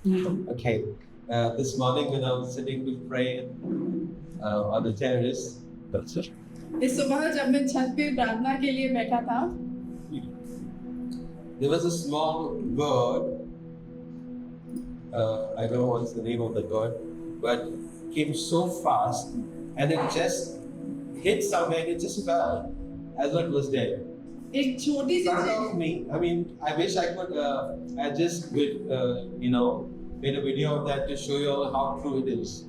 Okay. This morning when I was sitting to pray on the terrace, इस सुबह जब मैं छत पे प्रार्थना के लिए बैठा था there was a small bird. I don't know what's the name of the bird, but came so fast and it just hit somewhere and it just fell as though it was dead. एक छोटी सी Front चीज of me. I mean, I wish I could. I just made a video of that to show you all how true it is.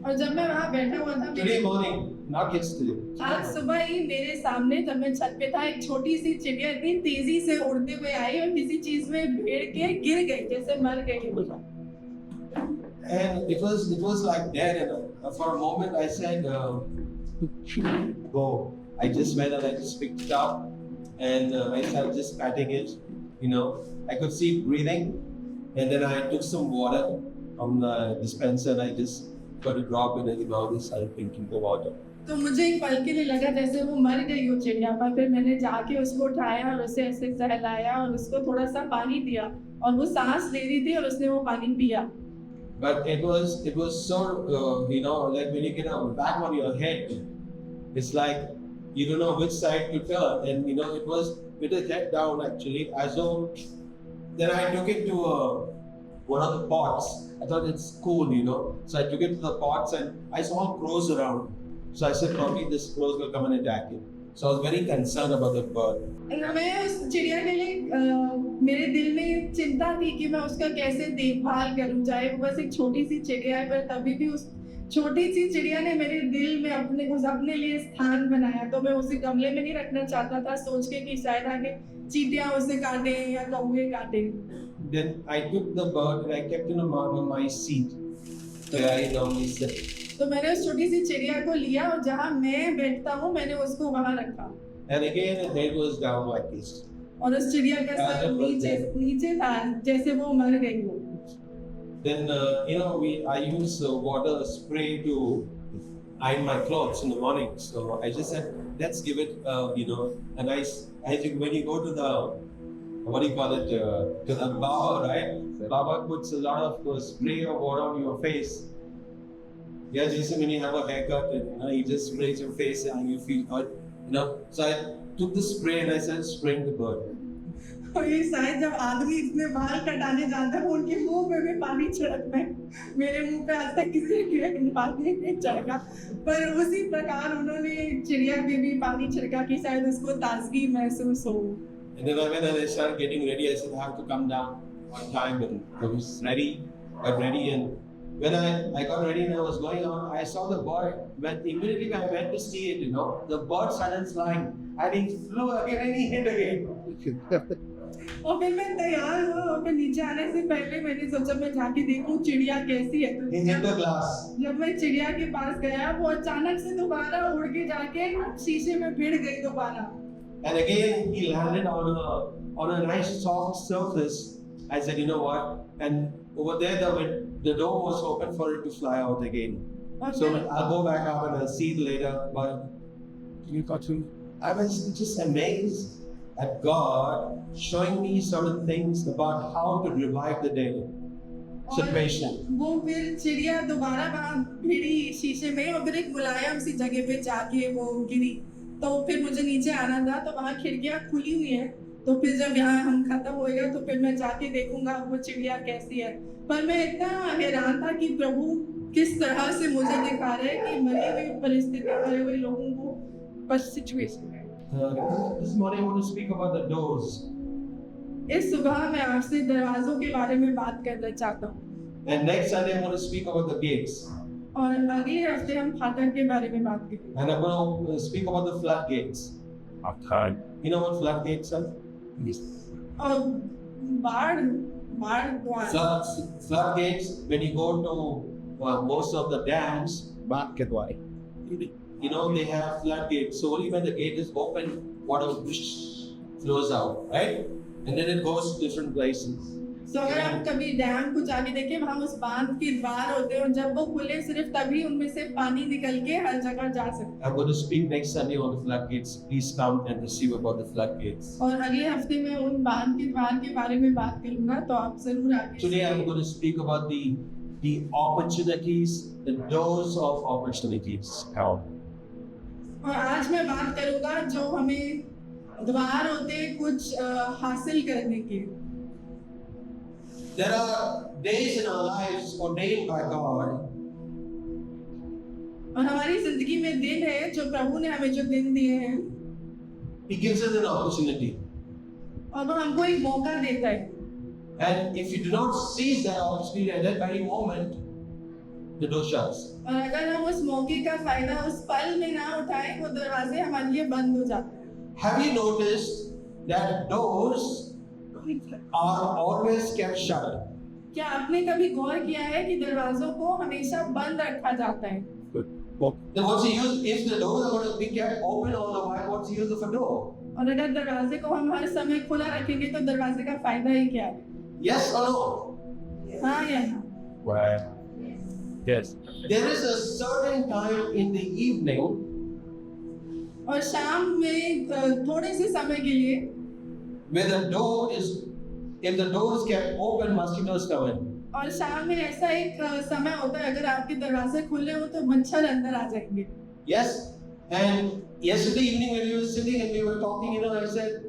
और जब मैं वहाँ बैठा हुआ था Today morning, not yesterday. आज सुबह ही मेरे सामने जब मैं छत पे था एक छोटी सी चिड़िया इतनी तेजी से उड़ते हुए आई और किसी चीज में भिड़ के गिर गई जैसे मर गई And it was like that. And for a moment, I said, "Go." I just went and I just picked it up, and I started just patting it. I could see it breathing, and then I took some water from the dispenser and I just got a drop in it. And started drinking the water. तो मुझे एक पल के लिए लगा जैसे वो मर गई हो चिड़िया पर फिर मैंने जाके उसको उठाया और उसे ऐसे सहलाया और उसको थोड़ा सा पानी दिया और वो सांस ले रही थी और उसने वो पानी पिया But it was so like when you get a bag on your head, it's like you don't know which side to turn, and it was with the head down actually. As though then I took it to one of the pots. I thought it's cool, so I took it to the pots and I saw crows around. So I said probably this crows will come and attack it. So I was very concerned about the bird. मैं उस चिड़िया के लिए मेरे दिल में चिंता थी कि मैं उसका कैसे देखभाल करूं चाहे वो बस एक छोटी सी चिड़िया है पर तभी भी उस छोटी सी चिड़िया ने मेरे दिल में अपने लिए स्थान बनाया तो मैं उसे गमले में नहीं रखना चाहता था सोच के कि शायद आगे चींटियां उसे काटे या कौवे काटे Then I took the bird and I kept it on my seat where I normally sit. तो मैंने उस छोटी सी चिड़िया को लिया और जहाँ मैं बैठता हूँ मैंने उसको वहाँ रखा And again the head was down like this. और उस चिड़िया का सर नीचे था जैसे वो मर गई हो Then I use water spray to iron my clothes in the morning. So I just said, let's give it a nice. I think when you go to the what do you call it to the barber, right? Barber puts a lot of spray of water on your face. Yeah, just when you have a haircut, and he just sprays your face and you feel hot. So I took the spray and I started spraying the bird. और ये शायद जब आदमी इतने बाल कटाने जाता है उनके मुंह में भी पानी छिड़कते हैं मेरे मुंह पे आज तक किसी के पानी नहीं छिड़का पर उसी प्रकार उन्होंने चिड़िया पे भी पानी छिड़का कि शायद उसको ताजगी महसूस हो And then when I started getting ready, I said I have to come down on time, and I was got ready, and when I got ready and I was going on, I saw the bird. But immediately when I went to see it, the bird started flying, and he flew again and he hit again. और फिर मैं तैयार हुआ और फिर नीचे आने से पहले मैंने सोचा मैं जाके देखूं चिड़िया कैसी है He hit the glass. जब मैं चिड़िया के पास गया वो अचानक से दोबारा उड़ के जाके शीशे में भिड़ गई दोबारा And again he landed on a nice soft surface. I said, you know what? And over there the door was open for it to fly out again. So I'll go back up and I'll see it later. But I was just amazed at God showing me certain things about how to revive the dead situation. वो फिर चिड़िया दोबारा वहाँ भिड़ी शीशे में और फिर एक मुलायम सी जगह पे जाके वो गिरी तो फिर मुझे नीचे आना था तो वहाँ खिड़कियाँ खुली हुई हैं तो फिर जब यहाँ हम खत्म होएगा तो फिर मैं जाके देखूंगा वो चिड़िया कैसी है पर मैं इतना हैरान था कि प्रभु किस तरह से मुझे दिखा रहे हैं कि मरी हुई परिस्थिति मरे हुए लोगों को पर सिचुएशन है This morning I want to speak about the doors. इस सुबह मैं आपसे दरवाजों के बारे में बात करना चाहता हूँ And next Sunday I want to speak about the gates. और अगले हफ्ते हम फाटक के बारे में बात करेंगे And I'm going to speak about the floodgates. Okay. You know what floodgates are? और बाढ़ द्वार Floodgates, when you go to most of the dams, Marketway. they have floodgates. So only when the gate is open, water flows out, right? And then it goes to different places. तो अगर आप कभी dam को जाके देखें, वहाँ उस बांध के द्वार होते हैं और जब वो खुले सिर्फ तभी उनमें से पानी निकल के हर जगह जा सकता है। I'm going to speak next Sunday on the floodgates. Please come and receive about the floodgates. और अगले हफ्ते में उन बांध के द्वार के बारे में बात करूंगा, तो आप जरूर आके Today I'm going to speak about the opportunities, the doors of opportunities. और आज मैं बात करूंगा जो हमें द्वार होते हैं कुछ हासिल करने के। There are days in our lives ordained by God. और हमारी जिंदगी में दिन है जो प्रभु ने हमें जो दिन दिए हैं, He gives us an opportunity. और वो हमको एक मौका देता है। And if you do not seize that opportunity at that very moment, the door shuts. और अगर हम उस मौके का फायदा उस पल में ना उठाएं, वो दरवाजे हमारे लिए बंद हो जाते हैं। Have you noticed that doors are always kept shut? क्या आपने कभी गौर किया है कि दरवाजों को हमेशा बंद रखा जाता है? Then what's the use if the doors are going to be kept open all the while? What's the use of a door? और अगर दरवाजे को हम हर समय खुला रखेंगे तो दरवाजे का फायदा ही क्या है? Yes or no? हाँ या ना? Right. Yes. There is a certain time in the evening और शाम में थोड़े से समय के लिए where the door is, if the door is kept open, mosquitoes come in. और शाम में ऐसा एक समय होता है, अगर आपके दरवाजे खुले हो तो मच्छर अंदर आ जाएंगे। Yes. And yesterday evening when we were sitting and we were talking, I said,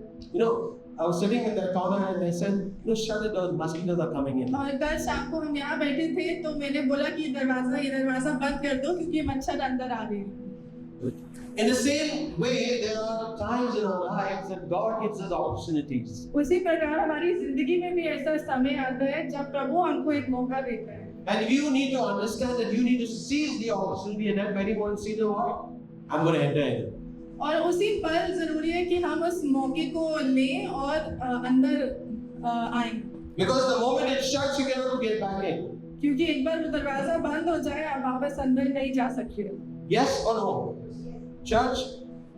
I was sitting in that corner and I said, shut the door, mosquitoes are coming in. और कल शाम को हम यहाँ बैठे थे तो मैंने बोला कि ये दरवाजा बंद कर दो क्योंकि मच्छर अंदर आ रहे हैं। In the same way, there are times in our lives that God gives us opportunities. उसी प्रकार हमारी जिंदगी में भी ऐसा समय आता है जब प्रभु हमको एक मौका देता है। And you need to understand that you need to seize the opportunity and that very moment see the what? I'm going to enter in. और उसी पल जरूरी है कि हम उस मौके को लें और अंदर आएं। Because the moment it shuts, you cannot get back in. क्योंकि एक बार वो दरवाजा बंद हो जाए आप वापस अंदर नहीं जा सकते। Yes or no? Church?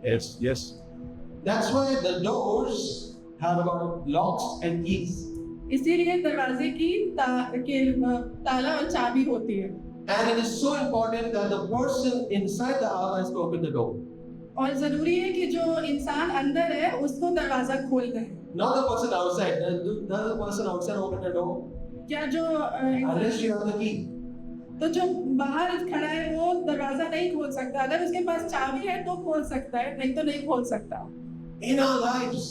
Yes. Yes. That's why the doors have got locks and keys. इसीलिए दरवाजे की ताला और चाबी होती है। And it is so important that the person inside the house has to open the door. और जरूरी है कि जो इंसान अंदर है उसको दरवाजा खोल दे। Not the person outside. The person outside open the door. क्या जो Unless you have the key. तो जो बाहर खड़ा है वो दरवाजा नहीं खोल सकता। अगर उसके पास चाबी है तो खोल सकता है, नहीं तो नहीं खोल सकता। In our lives,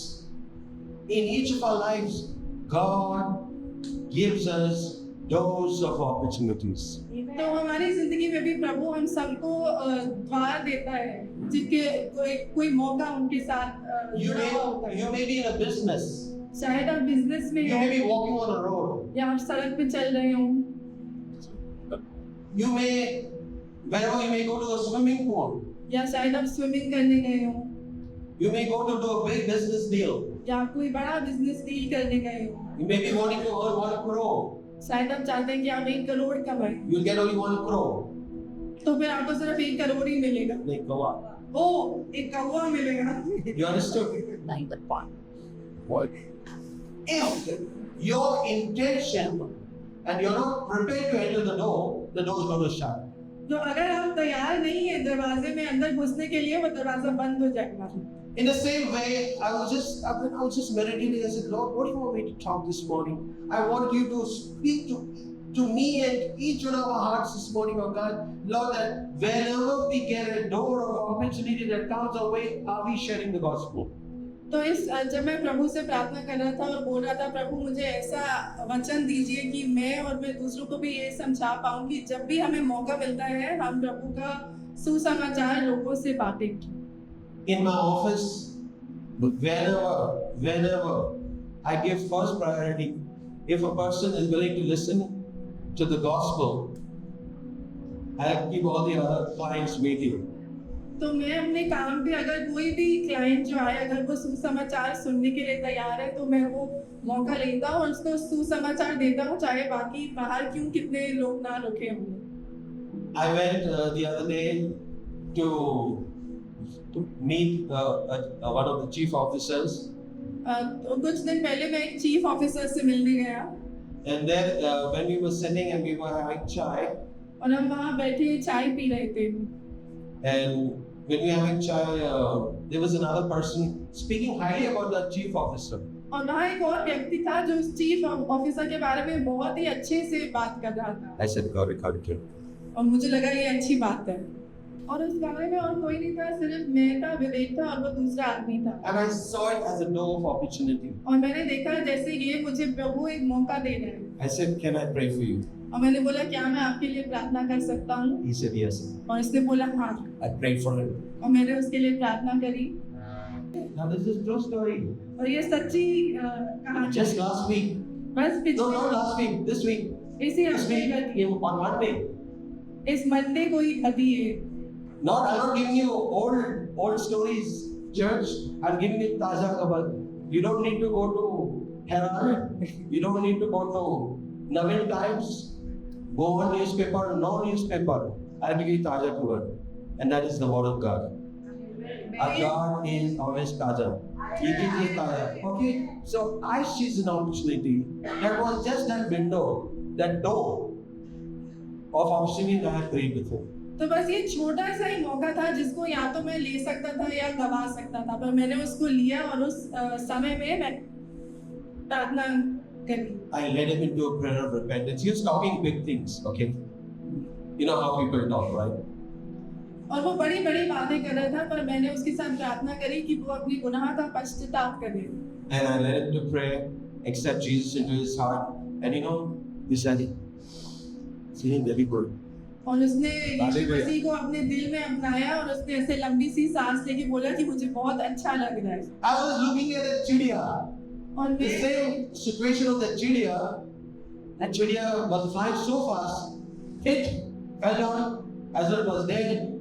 in each of our lives, God gives us doors of opportunities. तो हमारी जिंदगी में भी प्रभु हम सबको द्वार देता है जिनके कोई मौका उनके साथ You जुड़ा हुआ होता है। may be in a business. शायद आप बिजनेस में You हो may be walking on a road. या आप सड़क पे चल रहे हो। You may, wherever you may go to a swimming pool. या शायद आप स्विमिंग करने गए हो You may go to do a big business deal. या आप कोई बड़ा बिजनेस डील करने गए हो। You may be wanting to earn 1 crore. शायद आप चाहते हैं कि आप 1 करोड़ कमाएं, You'll get only 1 crore. तो फिर आपको सिर्फ 1 करोड़ ही मिलेगा। Like, go on. ओ, एक कौवा मिलेगा। You understood? What? If your intention and you're not prepared to enter the door is going to shut. तो अगर आप तैयार नहीं है दरवाजे में अंदर घुसने के लिए, वो दरवाजा बंद हो जाएगा। In the same way, I was just meditating. I said, Lord, what do you want me to talk this morning? I want you to speak to me and each one of our hearts this morning, oh God. Lord, that whenever we get a door of opportunity that comes our way, are we sharing the gospel? तो इस जब मैं प्रभु से प्रार्थना कर रहा था और बोल रहा था, प्रभु मुझे ऐसा वचन दीजिए कि मैं दूसरों को भी ये समझा पाऊं कि जब भी हमें मौका मिलता है हम प्रभु का सुसमाचार लोगों से बांटें। In my office, whenever I give first priority, if a person is willing to listen to the gospel, I keep all the other clients waiting. तो मैं अपने काम पे अगर कोई भी क्लाइंट जो आए अगर वो सुसमाचार सुनने के लिए तैयार है तो मैं वो मौका लेता हूँ और उसको सुसमाचार देता हूँ, चाहे बाकी बाहर क्यों कितने लोग ना रुके हों। I went the other day to meet one of the chief officers. तो कुछ दिन पहले मैं एक चीफ ऑफिसर से मिलने गया। And then when we were sitting and we were having chai, और हम वहाँ बैठे चाय पी रहे थे and when we were having chai, there was another person speaking highly about the chief officer. और वहाँ एक और व्यक्ति था जो उस चीफ ऑफिसर के बारे में बहुत ही अच्छे से बात कर रहा था I said, God, it. और मुझे लगा ये अच्छी बात है और उस कमरे में और कोई नहीं था, सिर्फ मैं था, विवेक था और वो दूसरा आदमी था। And I saw it as a door of opportunity. और मैंने देखा जैसे ये मुझे प्रभु एक मौका दे रहे हैं I said, can I pray for you? और मैंने बोला क्या मैं आपके लिए प्रार्थना कर सकता हूँ? He said, yes. और उसने बोला हाँ I prayed for him. और मैंने उसके लिए प्रार्थना करी Now this is true story. और ये सच्ची कहानी Just last week. बस No, पिछले not last week. This week. इसी This हफ्ते week घटी है। on Monday. इस मंडे को ही घटी है। I'm not giving you old stories, church. I'm giving you taza khabar. You don't need to go to Herald. You don't need to go to Navin Times. Go on newspaper, no newspaper. I'll give you taza khabar, and that is the word of God. Our God is always taza. He gives you taza. Okay. So I seized an opportunity. That was just that window, that door of opportunity that I prayed before. तो बस ये छोटा सा ही मौका था जिसको या तो मैं ले सकता था या गवा सकता था, पर मैंने उसको लिया और उस समय में मैं प्रार्थना करी। I led him into a prayer of repentance. He was talking big things, okay? You know how people talk, right? और वो बड़ी बड़ी बातें कर रहा था, पर मैंने उसके साथ प्रार्थना करी कि वो अपनी गुनाह का पश्चाताप करे। And I led him to pray, accept Jesus into his heart. And you know, he said it. Feeling very good. और उसने यीशु Hallelujah. मसीह को अपने दिल में अपनाया और उसने ऐसे लंबी सी सांस लेके बोला कि मुझे बहुत अच्छा लग रहा है। I was looking at a chidiya. और The मैं same situation of the chidiya. That chidiya was flying so fast. It fell down as it was dead.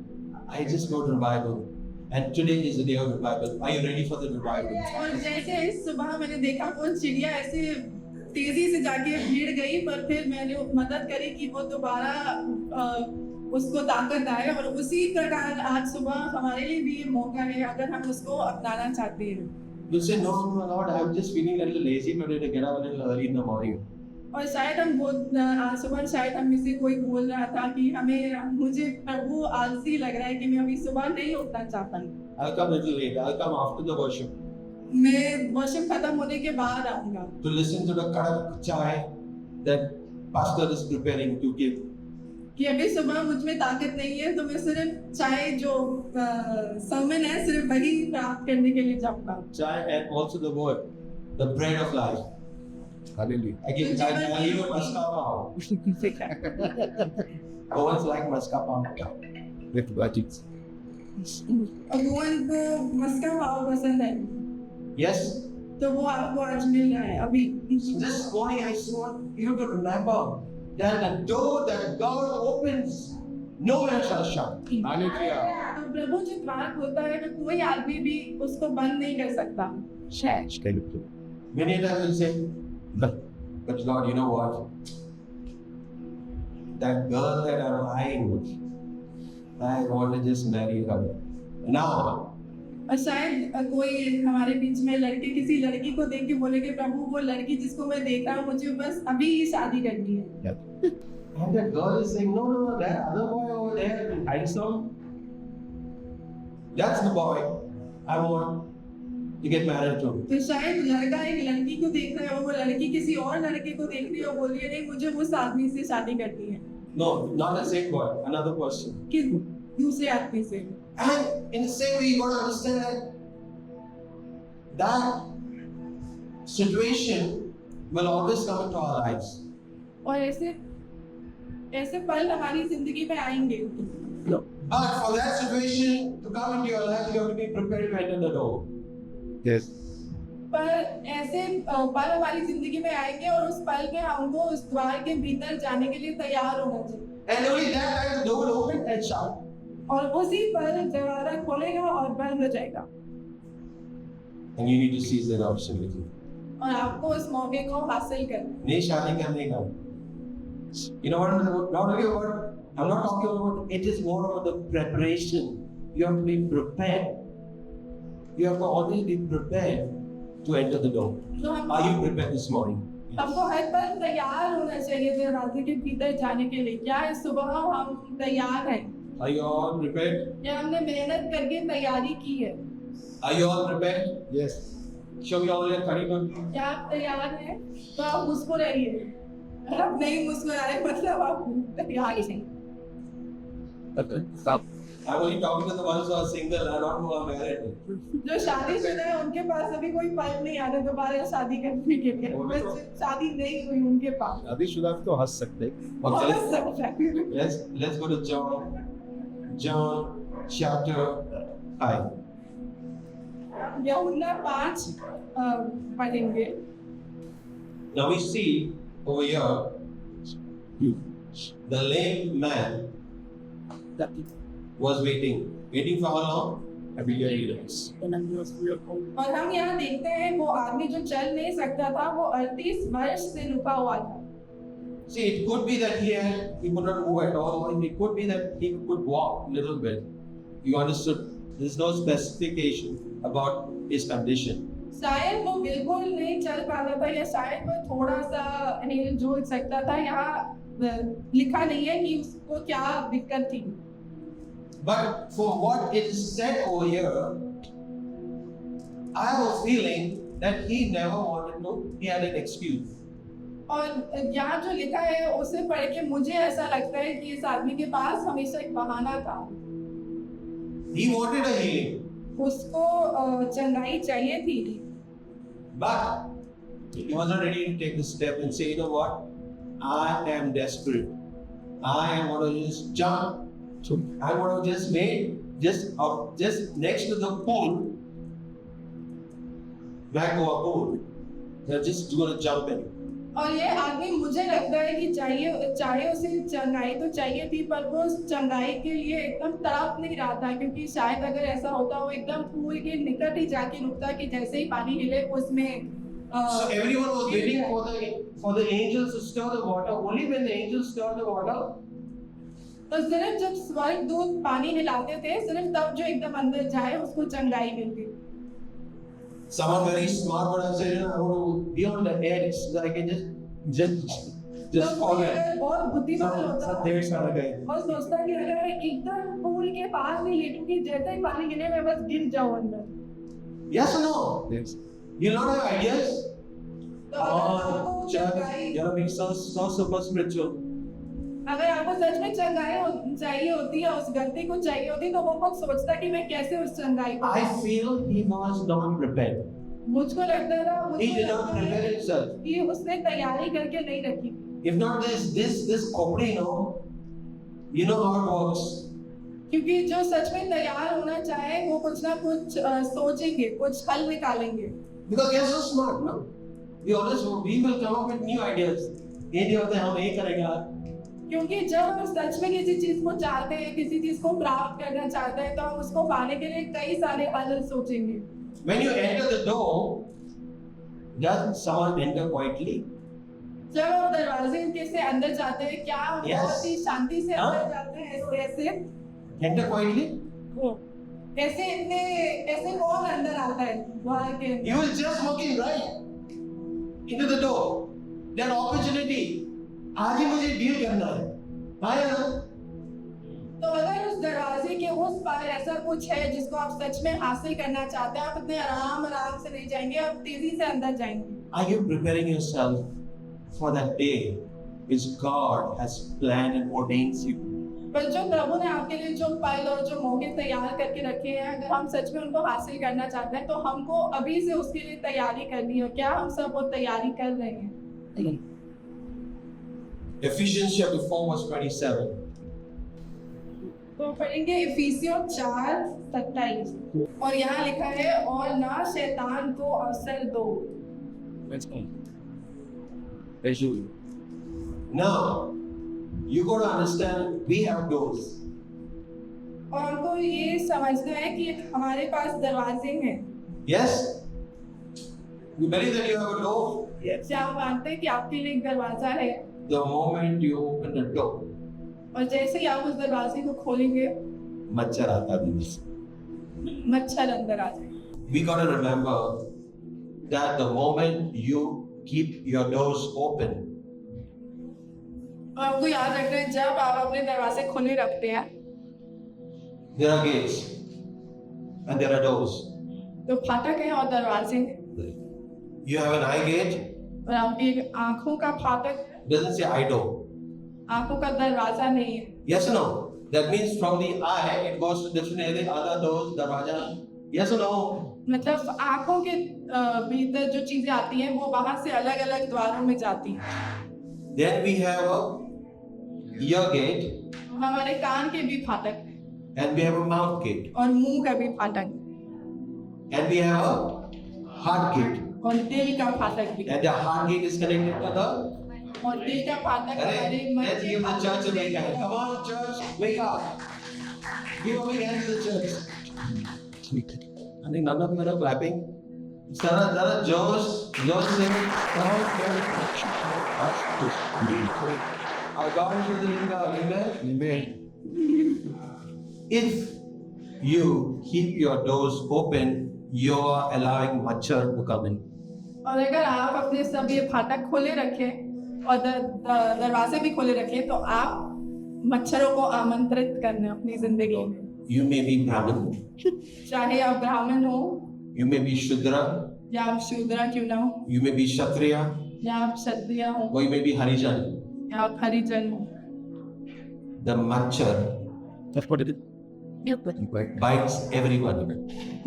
I just got revival. And today is the day of revival. Are you ready for the revival? और जैसे इस सुबह मैंने देखा वो चिड़िया ऐसे तेजी से जाके भिड़ गई, पर फिर मैंने मदद करी कि वो दोबारा उसको ताकत आए। और उसी प्रकार आज सुबह हमारे लिए भी ये मौका है अगर हम उसको अपनाना चाहते हैं। You say, no, Lord, I'm just feeling a little lazy today to get up a little early in the morning. और शायद हम आज सुबह शायद हम में से कोई बोल रहा था कि मुझे प्रभु आलसी लग रहा है कि मैं अभी सुबह नहीं उठना चाहता हूँ। I'll come a little late. I'll come after the worship मैं वर्शिप खत्म होने के बाद आऊंगा to listen to the kadak chai that pastor is preparing to give. कि अभी सुबह मुझ में ताकत नहीं है, तो मैं सिर्फ चाय जो सर्मन है सिर्फ वही प्राप्त करने के लिए जाऊंगा। Chai and also the word, the bread of life. Hallelujah. I give you mascarpone. Who ones like mascarpone? With budgets. और भुवन को मस्का पाव पसंद है, Yes. तो वो आपको आज मिल रहा है अभी। So this morning I just want you to remember that the door that God opens, no man shall shut. Hallelujah. तो प्रभु जो द्वार खोलता है तो कोई आदमी भी उसको बंद नहीं कर सकता। Many times we say, but Lord, you know what? That girl that I'm eyeing, I want to just marry her. Now, और शायद कोई हमारे बीच में लड़के किसी लड़की को देख के बोले कि प्रभु वो लड़की जिसको मैं देख रहा हूँ मुझे बस अभी ही शादी करनी है। and that girl is saying, no, that other boy over there, handsome. That's the boy I want to get married to. तो शायद लड़का एक लड़की को देख रहा है और वो लड़की किसी और लड़के को देख रही है और बोल रही है नहीं मुझे उस आदमी से शादी करनी है। No, not the same boy, another person. कि दूसरे आदमी से। And in the same way, you got to understand that situation will always come into our lives. और ऐसे पल हमारी जिंदगी में आएंगे। But for that situation to come into your life, you have to be prepared to enter the door. Yes. पर ऐसे पल हमारी जिंदगी में आएंगे और उस पल में हमको उस द्वार के भीतर जाने के लिए तैयार होना चाहिए। And only that time the door will open and shut. और उसी पर दरवाजा खोलेगा और बंद हो जाएगा। And you need to seize that opportunity. और आपको उस मौके को हासिल करना। नहीं शादी करने का. You know what I'm not talking about? I'm not talking about it is more about the preparation. You have to be prepared. You have to always be prepared to enter the door. तो हम Are you prepared this morning? हमको हर पल तैयार होना चाहिए दरवाजे के भीतर जाने के लिए। क्या इस सुबह हम तैयार हैं? Are you all prepared? क्या हमने मेहनत करके तैयारी की है? Are you all prepared? Yes. Show me all your Kariban. क्या आप तैयार हैं? तो आप मुस्कुराइए। अगर आप नहीं मुस्कुराए मतलब आप तैयार नहीं। Stop. I'm only talking to the ones who are single. I don't know who are married. जो शादीशुदा है उनके पास अभी कोई पल नहीं आ रहा दोबारा शादी करने के लिए। बस शादी नहीं हुई उनके पास। शादीशुदा तो हंस सकते हैं। Okay, बहुत सब है। let's go to John chapter 5. यूहन्ना 5 पढ़ेंगे। Now we see over here the lame man was waiting. Waiting for how long? Every years. और हम यहाँ देखते हैं वो आदमी जो चल नहीं सकता था वो 38 वर्ष से रुका हुआ था। See, it could be that he could not move at all, or it could be that he could walk a little bit. You understood? There's no specification about his condition. शायद वो बिल्कुल नहीं चल पाता था या शायद वो थोड़ा सा हिल जुल सकता था। यहाँ लिखा नहीं है कि उसको क्या दिक्कत थी। But for what is said over here, I have a feeling that he never wanted to, he had an excuse. और यहाँ जो लिखा है उसे पढ़ के मुझे ऐसा लगता है कि इस आदमी के पास हमेशा एक बहाना था। He wanted a healing, उसको चंगाई चाहिए थी, but he was not ready to take the step and say, you know what, I am desperate. I want to just jump. I want to just just next to the pool, back to our pool. They're just going to jump in. और ये आदमी मुझे लगता है कि चाहे उसे चंगाई तो चाहिए थी पर वो उस चंगाई के लिए एकदम तड़प नहीं रहा था, क्योंकि शायद अगर ऐसा होता वो एकदम पूल के निकट ही जाके रुकता कि जैसे ही पानी हिले उसमें So everyone was waiting for the angels to stir the water. Only when the angels stir the water, तो सिर्फ जब स्वर्गदूत पानी हिलाते थे सिर्फ तब जो एकदम अंदर जाए उसको चंगाई मिलती। someone very smart would have said, you know, I want to be on the edge so I can just fall in. बहुत बुद्धिमान होता सब देर सारा गए. और सोचता कि अगर मैं एकदम पूल के पास नहीं लेटूंगी जैसे ही पानी गिरे मैं बस गिर जाऊं अंदर। Yes or no? Yes. You don't have ideas? तो अगर आपको Chad, you're being so super spiritual. अगर आपको सच में चंगाई चाहिए होती है उस गलती को चाहिए होती तो वो खुद सोचता कि मैं कैसे उस चंगाई को। I feel he was not prepared. मुझको लगता था He did not prepare himself. कि उसने तैयारी करके नहीं रखी। If not this company, you know how it works. क्योंकि जो सच में तैयार होना चाहे वो कुछ ना कुछ सोचेंगे, कुछ हल निकालेंगे। Because they're so smart, no? We will come up with new ideas. ये नहीं होता हम यही करेंगे। क्योंकि जब हम सच में किसी चीज को चाहते हैं, किसी चीज को प्राप्त करना चाहते हैं तो हम उसको पाने के लिए कई सारे हल सोचेंगे। When you enter the door, doesn't someone enter quietly? जब हम दरवाजे के से अंदर जाते हैं क्या हम Yes. बहुत ही शांति से हाँ? अंदर जाते हैं? ऐसे Enter quietly? ऐसे कौन अंदर आता है द्वार के अंदर? You will just walking right into the door. That opportunity. आज ही मुझे डील करना है। आया? तो अगर उस दरवाजे के उस पार ऐसा कुछ है जिसको आप सच में हासिल करना चाहते हैं, आप इतने आराम से नहीं जाएंगे, आप तेजी से अंदर जाएंगे। Are you preparing yourself for that day which God has planned and ordained you? पर जो प्रभु ने आपके लिए जो पल और जो मौके तैयार करके रखे हैं, अगर हम सच में उनको हासिल करना चाहते हैं तो हमको अभी से उसके लिए तैयारी करनी है। क्या हम सब वो तैयारी कर रहे हैं? Ephesians chapter 4 verse 27. तो पढ़ेंगे इफिसियों 4:27 और यहाँ लिखा है और ना शैतान को अवसर दो। Let's go. Let's do it. Now, you got to understand we have doors. और हमको ये समझना है कि हमारे पास दरवाजे हैं। Yes? You believe that you have a door? Yes. क्या आप मानते हैं कि आपके लिए एक दरवाजा है? The moment you open the door, और जैसे ही आप उस दरवाजे को खोलेंगे मच्छर आता है। मच्छर अंदर आ जाएगा। We got to remember that the moment you keep your doors open. और आपको याद रखना है जब आप अपने दरवाजे खुले रखते हैं There are gates and there are doors. तो फाटक है और दरवाजे हैं। You have an eye gate, और आपकी एक आंखों का फाटक है, doesn't say eye door. आंखों का दरवाजा नहीं है। Yes or no? That means from the eye it goes to different areas, other doors, darwaja. Yes or no? मतलब आंखों के भीतर जो चीजें आती हैं वो वहां से अलग अलग द्वारों में जाती हैं। Then we have a ear gate हमारे कान के भी फाटक हैं and we have a mouth gate और मुंह का भी फाटक है and we have a heart gate. और दिल का फाटक भी। And the heart gate is connected to the. और दिल का फाटक हमारे मन Let's के give the फाटक church a से big hand. Come on, church, wake up. Give a big hand to the church. I think none of them are clapping. Zara, Josh, say, come on, church. Our God is the living God. Amen. Amen. If you keep your doors open, you are allowing machar to come in. और अगर आप अपने सब ये फाटक खोले रखें और दरवाजे भी खोले रखें तो आप मच्छरों को आमंत्रित करना अपनी जिंदगी में। You may be Brahmin, चाहे आप ब्राह्मण हो you may be Shudra, या आप शूद्र क्यों ना हो you may be Kshatriya, या आप क्षत्रिय हो or you may be Harijan. या आप हरिजन हो। The machar That's what it is. bites everyone.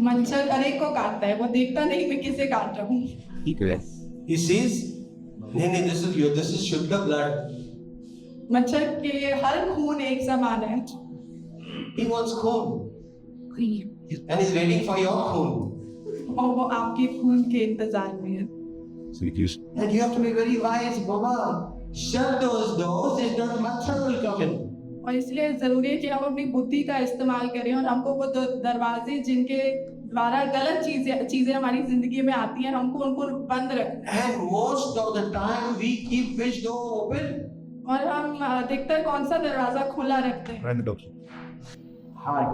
मच्छर अनेक को काटता है, वो देखता नहीं मैं किसे काट रहा हूँ। He sees, नहीं, this is Shuddha blood. मच्छर के लिए हर खून एक समान है। He wants khun. And he's waiting for your khun. और वो आपके खून के इंतजार में है। And you have to be very wise, Baba. Shut those doors, if not machar will come in. और इसलिए जरूरी है कि हम अपनी बुद्धि का इस्तेमाल करें और हमको वो दरवाजे जिनके द्वारा गलत चीजें हमारी जिंदगी में आती हैं हमको उनको बंद रखना है। And most of the time we keep which door open? और हम अधिकतर कौन सा दरवाजा खुला रखते हैं? Random doors. Heart.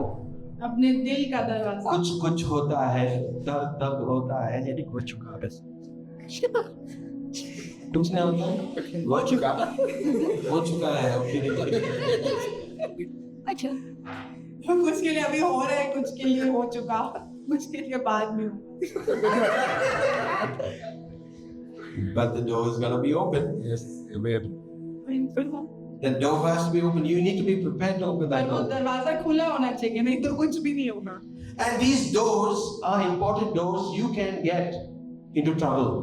अपने दिल का दरवाजा। कुछ होता है, दर्द होता है, यदि हो चुका है बस तुमने हो चुका है अच्छा कुछ के लिए अभी हो रहा है, कुछ के लिए हो चुका, कुछ के लिए बाद में हो। But the door is gonna be open. Yes, amen. The door has to be open. You need to be prepared to open that वो door. दरवाजा खुला होना चाहिए, नहीं तो कुछ भी नहीं होगा। And these doors are important doors. You can get into trouble.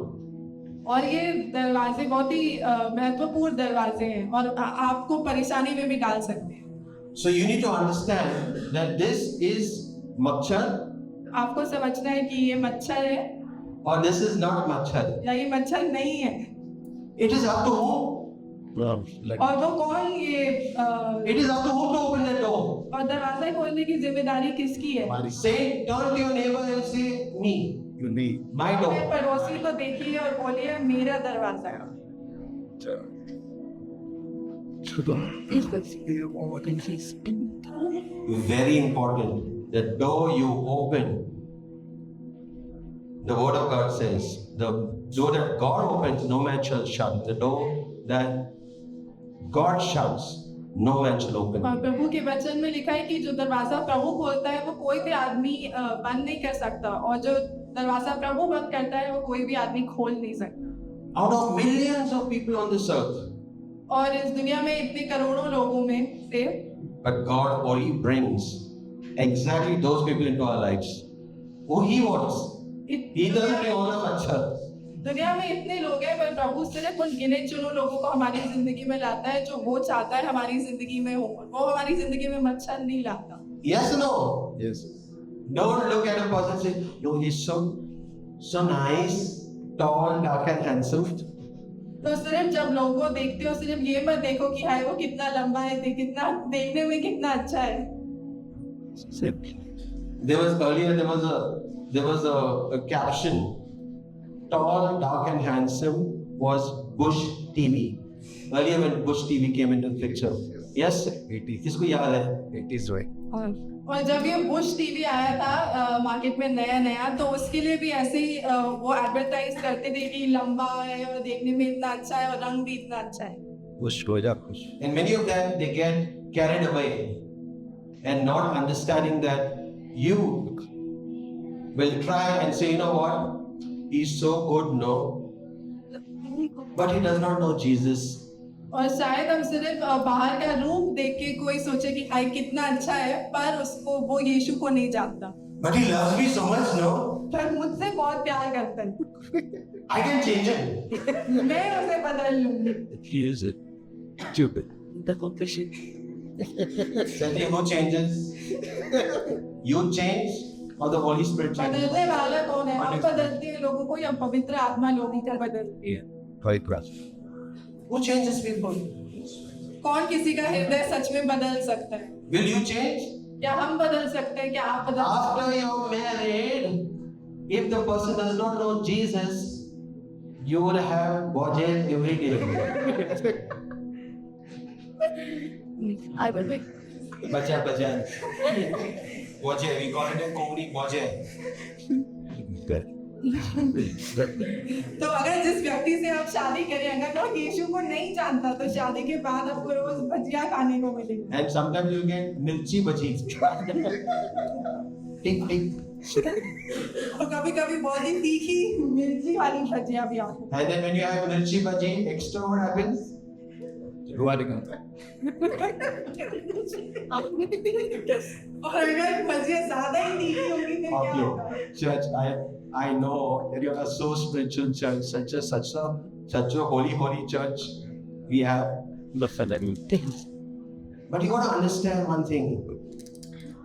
और ये दरवाजे बहुत ही महत्वपूर्ण दरवाजे हैं और आपको परेशानी में भी डाल सकते हैं। So you need to understand that this is machar आपको समझना है कि ये मच्छर है or this is not machar. या ये मच्छर नहीं है। It is up to whom? Well, like और वो कौन ये It is up to whom to open that door. और दरवाजा खोलने की जिम्मेदारी किसकी है? Say, turn to your neighbor and say, me, you need my अपने door. पड़ोसी को देखिए और बोलिए मेरा दरवाजा है। Very important. The door you open, the word of God says, the door that God opens, no man shall shut. The door that God shuts, no man shall open. और प्रभु के वचन में लिखा है कि जो दरवाजा प्रभु खोलता है वो कोई भी आदमी बंद नहीं कर सकता और जो दरवाजा प्रभु बंद करता है वो कोई भी आदमी खोल नहीं सकता। Out of millions of people on this earth, और इस दुनिया में इतने करोड़ों लोगों में से but God only brings exactly those people into our lives who He wants. He doesn't bring all of us. दुनिया में इतने लोग हैं पर प्रभु सिर्फ उन गिने चुने लोगों को हमारी जिंदगी में लाता है जो वो चाहता है हमारी जिंदगी में हो। वो हमारी जिंदगी में मच्छर नहीं लाता। Yes or no? yes. Don't look at a person and say, no, he's so nice, tall, dark and handsome. तो सिर्फ जब लोगों को देखते हो सिर्फ ये मत देखो कि हाय वो कितना लंबा है, कितना देखने में कितना अच्छा है। There was a caption, tall, dark and handsome was Bush TV. Earlier when Bush TV came into the picture, yes 80s. किसको याद है? 80s right. और जब ये बुश टीवी आया था मार्केट में नया नया, तो उसके लिए भी ऐसे ही वो एडवर्टाइज करते थे कि लंबा है और देखने में इतना अच्छा है और रंग भी इतना अच्छा है। Push, go up, push. And many of them they get carried away and not understanding that you will try and say, you know what, he's so good, no, but he does not know Jesus. और शायद हम सिर्फ बाहर का रूप देख के कोई सोचे कि हाय कितना अच्छा है, पर उसको वो यीशु को नहीं जानता। But he loves me so much, no, पर मुझसे बहुत प्यार करता है, I can change him. मैं उसे बदल लूंगी। He is it. Stupid. Sandy, who changes? You change or the Holy Spirit changes? बदलने वाला कौन है? हम बदलते हैं लोगों को या पवित्र आत्मा लोगों को बदलती है? Yeah. Quite grasp. Who changes people? कौन किसी का हृदय सच में बदल सकता है? Will you change? क्या हम बदल सकते हैं? क्या आप बदल सकते After you're married, if the person does not know Jesus, you would have budget every day. I will be. Bacha. Budget, we call it a comedy budget. Good. तो अगर जिस व्यक्ति से आप शादी करें, अगर वो यीशु को नहीं जानता, तो शादी के बाद आपको रोज भजिया खाने को मिलेगा। And sometimes you get mirchi bhaji. Tick. और कभी-कभी बहुत ही तीखी मिर्ची वाली भजिया भी आती है। And then when you have mirchi bhaji, extra what happens? Who are you going और अगर भजिया ज्यादा ही तीखी होगी तो क्या होगा? Okay. Church, I know that you are so spiritual church, such a holy church we have. the felon? But you got to understand one thing.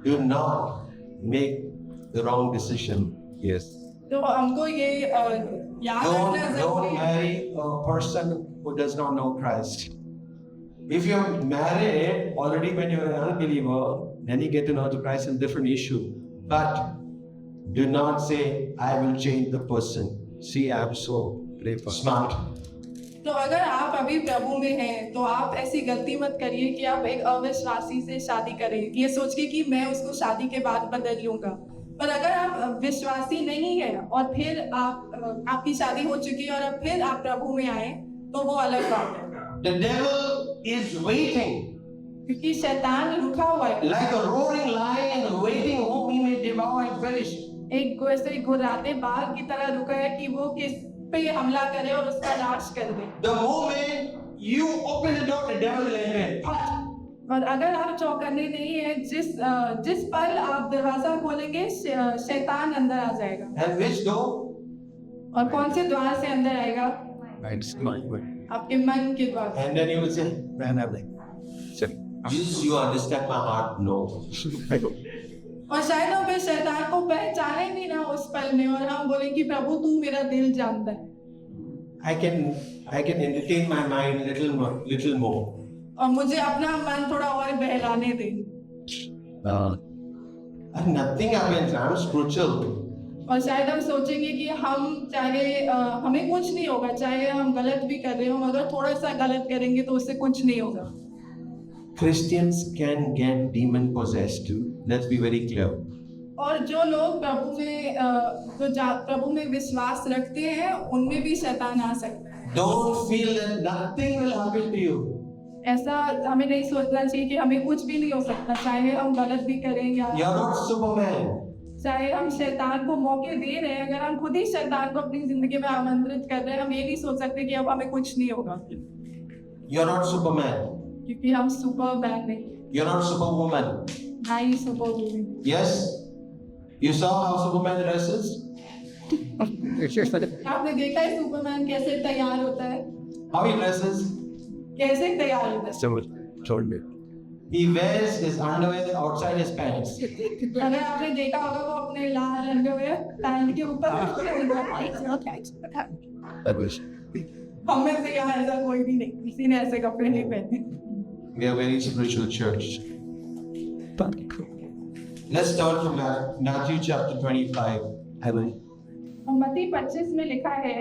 Do not make the wrong decision. Yes. तो हमको ये याद रखना Don't जरूरी है। marry a person who does not know Christ. If you're married already when you're an unbeliever, then you get to know the Christ is a different issue. But do not say, I will change the person. See, I'm so Pray for smart. तो अगर आप अभी प्रभु में हैं, तो आप ऐसी गलती मत करिए कि आप एक अविश्वासी से शादी करें, ये सोच के कि मैं उसको शादी के बाद बदल लूंगा। पर अगर आप विश्वासी नहीं है और फिर आपकी शादी हो चुकी है और अब फिर आप प्रभु में आए, तो वो अलग बात है। The devil is waiting क्योंकि शैतान रुका हुआ है, like a roaring lion waiting whom he may devour and perish. एक ऐसे गुर्राते बाघ की तरह रुका है कि वो किस पे हमला करे और उसका नाश कर दे। The moment you open the door, the devil will enter. और अगर आप चौकन्ने नहीं है, जिस पल आप दरवाजा खोलेंगे, शैतान अंदर आ जाएगा। And which door? और कौन से द्वार से अंदर आएगा? Mind's my way. आपके मन के द्वार से। And then you will say, Man, I'm like, Jesus, you understand my heart? No. और शायद हम फिर शैतान को पहचाने नहीं ना उस पल में, और हम बोलें कि प्रभु तू मेरा दिल जानता है। I can entertain my mind little more. और मुझे अपना मन थोड़ा और बहलाने दे। And nothing happens. I'm spiritual. और शायद हम सोचेंगे कि हम चाहे हमें कुछ नहीं होगा, चाहे हम गलत भी कर रहे हो, अगर थोड़ा सा गलत करेंगे तो उससे कुछ नहीं होगा। Christians can get demon possessed too. Let's be very clear. और जो लोग प्रभु में विश्वास रखते हैं, उनमें भी शैतान आ सकता है। Don't feel that nothing will happen to you. ऐसा हमें नहीं सोचना चाहिए कि हमें कुछ भी नहीं हो सकता, चाहे हम गलत भी करें या You're not Superman. चाहे हम शैतान को मौके दे रहे हैं। अगर हम खुद ही शैतान को अपनी जिंदगी में आमंत्रित कर रहे हैं, हम ये नहीं सोच सकते कि अब हमें कुछ नहीं होगा, You're not Superman. क्योंकि हम सुपरमैन नहीं, You're not Superwoman. ना ही superwoman. Yes? You saw how Superman dresses? आपने देखा है सुपरमैन कैसे तैयार होता है? How he dresses? कैसे तैयार होता है? Someone told me. He wears his underwear outside his pants. अगर आपने देखा होगा, वो अपने लाल अंडरवेयर पैंट के ऊपर That was. हम में से यहाँ ऐसा कोई भी नहीं, किसी ने ऐसे कपड़े नहीं पहने। We are a very spiritual church. Let's turn to Matthew chapter 25. Heaven. और मत्ती 25 में लिखा है,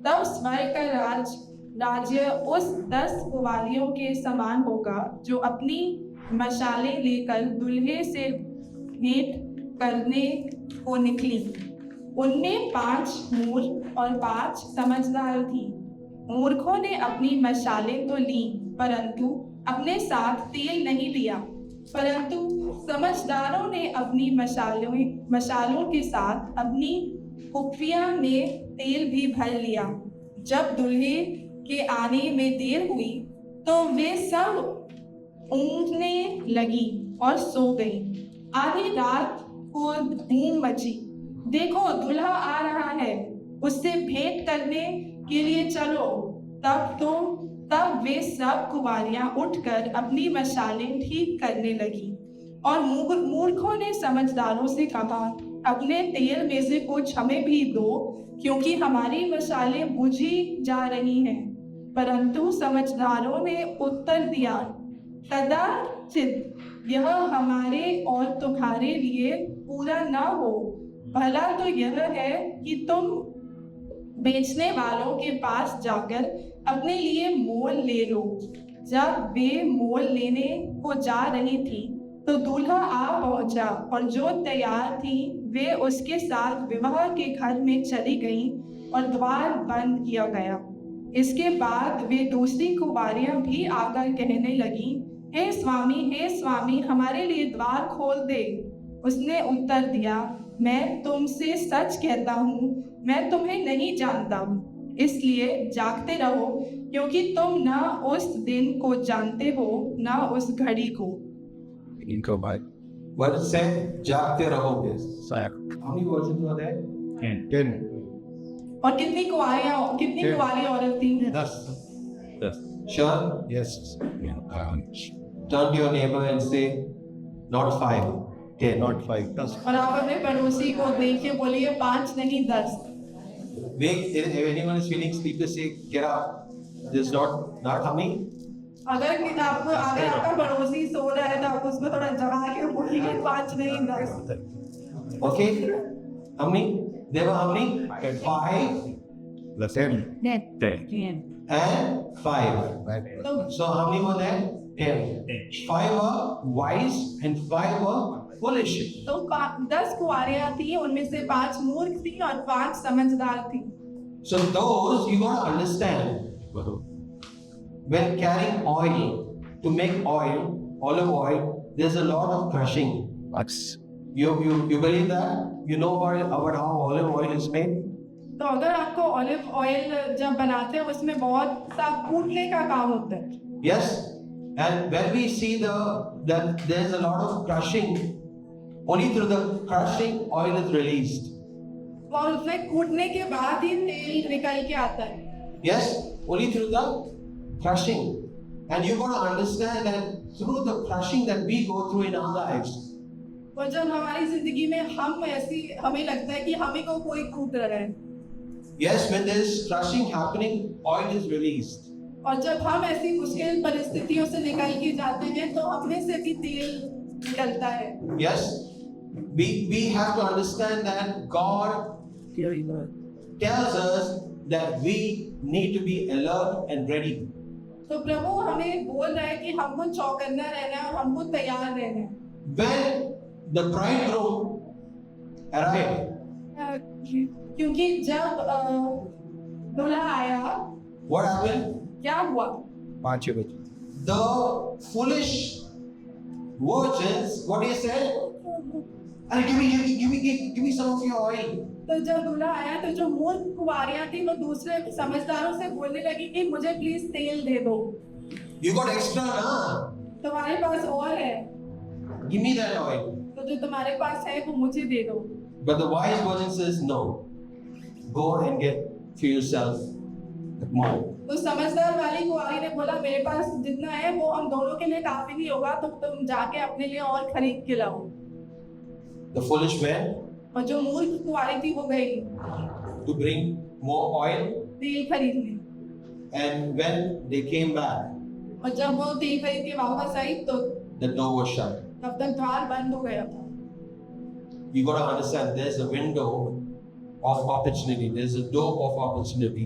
तब स्वर्ग का राज राज्य उस 10 कुंवारियों के समान होगा जो अपनी मशालें लेकर दूल्हे से भेंट करने को निकली। उनमें 5 मूर्ख और 5 समझदार थी। मूर्खों ने अपनी मशालें तो ली, परंतु अपने साथ तेल नहीं लिया, परंतु समझदारों ने अपनी मशालों के साथ अपनी कुप्पियां में तेल भी भर लिया। जब दूल्हे के आने में देर हुई तो वे सब ऊँघने लगी और सो गई। आधी रात को धूम मची, देखो दूल्हा आ रहा है, उससे भेंट करने के लिए चलो। तब वे सब कुंवारियां उठकर अपनी मशालें ठीक करने लगी। और मूर्खों ने समझदारों से कहा, अपने तेल में से कुछ हमें भी दो, क्योंकि हमारी मशालें बुझी जा रही हैं। परंतु समझदारों ने उत्तर दिया, कदाचित यह हमारे और तुम्हारे लिए पूरा न हो। भला तो यह है कि तुम बेचने वालों के पास जाकर अपने लिए मोल ले लो। जब वे मोल लेने को जा रही थी तो दूल्हा आ पहुंचा, और जो तैयार थी वे उसके साथ विवाह के घर में चली गईं और द्वार बंद किया गया। इसके बाद वे दूसरी कुंवारियां भी आकर कहने लगीं, हे स्वामी, हमारे लिए द्वार खोल दे। उसने उत्तर दिया, मैं तुमसे सच कहता हूँ, मैं तुम्हें नहीं जानता। इसलिए जागते रहो, क्योंकि तुम न उस दिन को जानते हो न उस घड़ी को। इनको भाई What it said, जागते रहोगे। साक How many versions were there? 10 और कितनी कुंवारी औरत थी? 10 Sure? yes Turn to your neighbor and say, not 5, 10. not 5 10 और आप अपने पड़ोसी को देख के बोलिए 5 नहीं 10। If anyone is feeling sleepless, say, get up. This is not coming. अगर आपका पड़ोसी सो रहा है तो आप उसको थोड़ा जगा के बोलिए 5 नहीं 10। Okay? How many? There were how many? 5 the 10 and 5. right तो So how many were there? 10. 5 were wise and 5 were foolish. 10 कुंवारियां थी, उनमें से 5 मूर्ख थी और 5 समझदार थी। So those you got to understand. When carrying oil, to make oil, olive oil, there's a lot of crushing. Max You believe that? You know about how olive oil is made? तो अगर आपको olive oil जब बनाते हैं उसमें बहुत सा कूटने का काम होता है। Yes? And when we see that there's a lot of crushing, only through the crushing oil is released. और उसमें कूटने के बाद ही तेल निकल के आता है। Yes? Only through the crushing. And you got to understand that through the crushing that we go through in our lives, और जब हमारी जिंदगी में हमें लगता है कि हमें को कोई कूट रहा है, yes, when there is crushing happening, oil is released. और जब हम ऐसी मुश्किल परिस्थितियों से निकल के जाते हैं तो हमें से भी तेल निकलता है। Yes? We have to understand that God tells us that we need to be alert and ready. तो प्रभु हमें बोल रहा है कि हमको चौकन्ना रहना है और हमको तैयार रहना है। When the bridegroom arrived, क्योंकि जब दूल्हा आया, what happened? क्या हुआ? 5 बजे The foolish virgins, what he said? Give me some of your oil. तो जब दूल्हा आया तो जो मूर्ख कुंवारियां थी वो दूसरे समझदारों से बोलने लगी कि मुझे प्लीज तेल दे दो। You got extra, na? तुम्हारे पास और है, Give me that oil. तो जो तुम्हारे पास है वो मुझे दे दो। But the wise virgin says, no. Go and get for yourself more. तो समझदार वाली कुंवारी ने बोला मेरे पास जितना है वो हम दोनों के लिए काफी नहीं होगा, तो तुम जाके अपने लिए और खरीद के लाओ। The foolish went और जो मूर्ख कुंवारी थी वो गई to bring more oil, तेल खरीदने। and when they came back, और जब वो तेल खरीद के वापस आई तो the door was shut. तब तक द्वार बंद हो गया था। You got to understand there's a window of opportunity, there's a door of opportunity.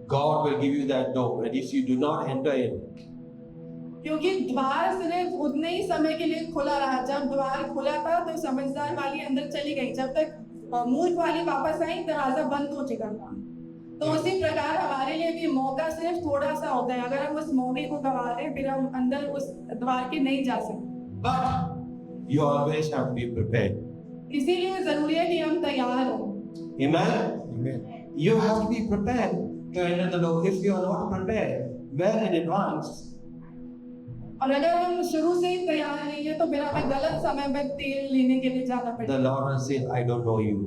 God will give you that door. And if you do not enter in, क्योंकि द्वार सिर्फ उतने ही समय के लिए खुला रहा। जब द्वार खुला था तो समझदार वाली अंदर चली गई, जब तक मूर्ख वाली वापस आई दरवाजा बंद हो चुका था। तो उसी प्रकार हमारे लिए भी मौका सिर्फ थोड़ा सा होता है। अगर हम उस मौके को गवा दें फिर हम अंदर उस द्वार के नहीं जा सकते। but you always have to be prepared. इसीलिए जरूरी है कि हम तैयार हों। Amen? Amen. You have to be prepared to enter the door. If you are not prepared well in advance, और अगर हम शुरू से ही तैयार नहीं है तो फिर हमें गलत समय में तेल लेने के लिए जाना the पड़ेगा। Lord will say, I don't know you.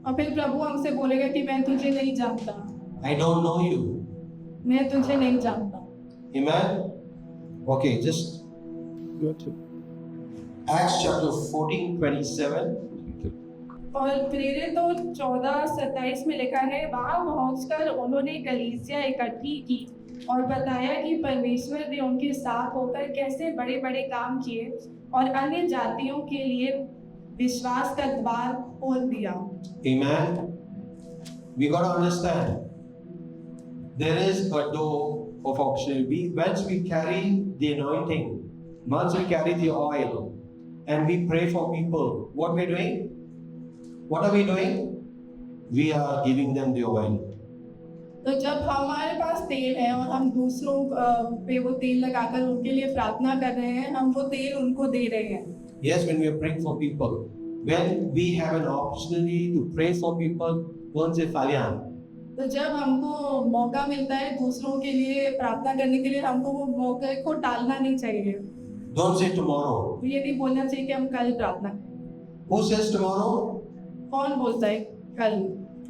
और फिर प्रभु हमसे बोलेगा कि मैं तुझे नहीं जानता, I don't know you. मैं तुझे नहीं जानता। Amen? Okay, just Acts chapter 14:27. और प्रेरित तो 14:27 में लिखा है, वहाँ पहुंचकर उन्होंने कलीसिया इकट्ठी की और बताया कि परमेश्वर ने उनके साथ होकर कैसे बड़े बड़े काम किए और अन्य जातियों के लिए विश्वास का द्वार खोल दिया। Amen? We got to understand. There is a door of opportunity. Once we carry the anointing, once we carry the oil, and we pray for people, what we're doing? What are we doing? We are giving them the oil. तो जब हमारे पास तेल है और हम दूसरों पे वो तेल लगाकर उनके लिए प्रार्थना कर रहे हैं, हम वो तेल उनको दे रहे हैं। Yes, when we are praying for people, when we have an opportunity to pray for people, don't say Falyan. तो जब हमको मौका मिलता है दूसरों के लिए प्रार्थना करने के लिए, हमको वो मौके को टालना नहीं चाहिए। Don't say tomorrow. तो ये नहीं बोलना चाहिए कि हम कल प्रार्थना करें। Who says tomorrow? कौन बोलता है कल?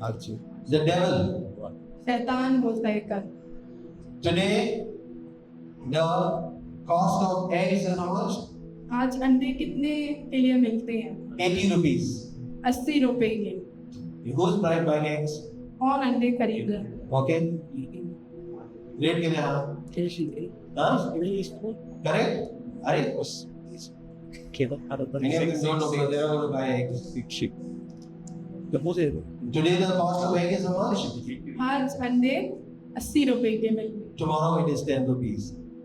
Archie. The devil. शैतान बोलता है कल। Today, the cost of eggs is how much? आज अंडे कितने के लिए मिलते हैं? 80 rupees. 80 रुपए के। Who's buying eggs? कौन अंडे खरीद रहा है? Okay. Rate कितने हैं? हाँ? Correct? अरे many of them don't know because they're not going to buy eggs. Today the cost of egg is how much? आज अंडे 80 रुपए के मिलते हैं। Tomorrow it is 10 rupees.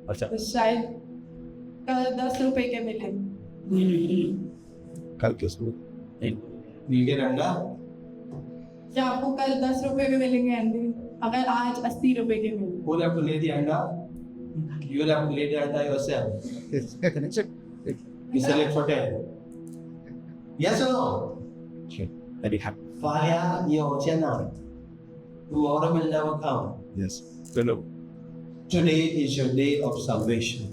तो शायद कल 10 रुपए के मिले। कल किसको You get अंडा? क्या आपको कल 10 रुपए में मिलेंगे अंडे? अगर आज 80 रुपए के मिले। Who will have to lay the anda? You will have to lay the anda yourself. You sell it for 10. Yes or no? Very happy. Fire your channel. Tomorrow will never come. Yes. Hello. Today is your day of salvation.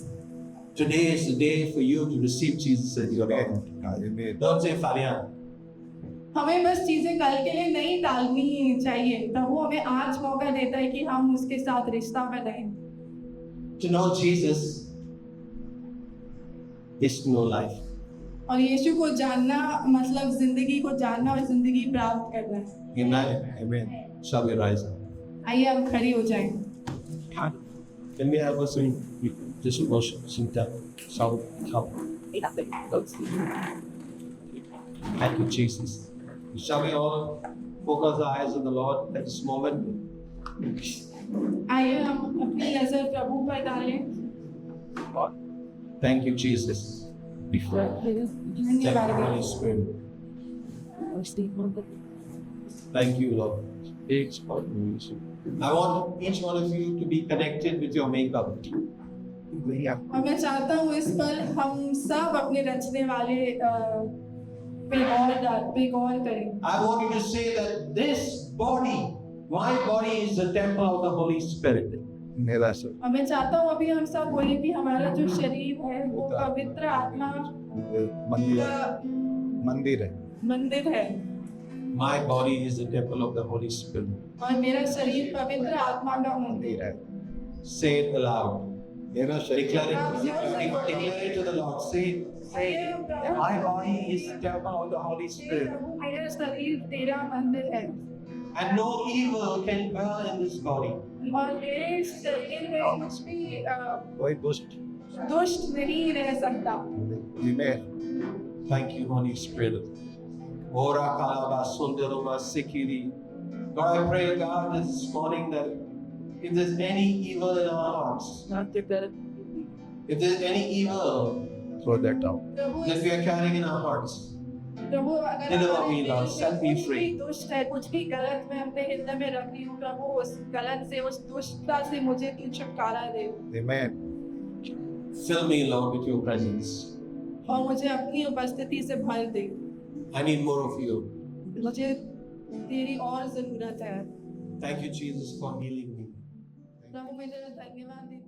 Today is the day for you to receive Jesus as your Lord. Amen. Don't say Farian. हमें बस चीजें कल के लिए नहीं टालनी चाहिए। प्रभु हमें आज मौका देता है कि हम उसके साथ रिश्ता बनाएं। To know Jesus is to know life. और यीशु को जानना मतलब जिंदगी को जानना और जिंदगी प्राप्त करना है। Amen. Amen. Shall we rise up? आइए हम खड़ी हो जाएं। Can we have a swing? Just worship, sing that, shout, shout. Thank you, Jesus. Shall we all focus our eyes on the Lord at this moment? आइए हम अपनी नजर प्रभु पर डालें। Thank you, Jesus. Thank you, धन्यवाद। Holy Spirit. Thank you, Lord. I want each one of you to be connected with your makeup. और मैं चाहता हूँ इस पर हम सब अपने रचने वाले पे गौर करें। I want you to say that this body, my body is the temple of the Holy Spirit. मेरा सब और मैं चाहता हूँ अभी हम सब बोले कि हमारा जो शरीर है वो पवित्र आत्मा मंदिर का मंदिर है मंदिर है My body is the temple of the Holy Spirit. और मेरा शरीर पवित्र आत्मा का मंदिर मंदिर है। है Say it aloud. मेरा शरीर Declare it to the Lord. Say it. My body is the temple of the Holy Spirit. मेरा शरीर तेरा मंदिर है And no evil can dwell in this body. और मेरे शरीर में कुछ भी कोई दुष्ट दुष्ट नहीं रह सकता। Amen. Thank you, Holy Spirit. Ora kalaba sundaruma sikiri. God, I pray, God, this morning that if there's any evil in our hearts, if there's any evil Throw that out. Prabhu that we are carrying in our hearts, प्रभु अगर Deliver हमारे me, दिल Lord. में Set me कुछ free. भी दुष्ट है, कुछ भी गलत मैं अपने हृदय में रख रही हूँ प्रभु, उस गलत से, उस दुष्टता से मुझे तू छुटकारा दे Amen. fill me, Lord, with your presence. और मुझे अपनी उपस्थिति से भर दे। I need more of you. मुझे तेरी और जरूरत है। Thank you, Jesus, for healing me. प्रभु मुझे धन्यवाद देती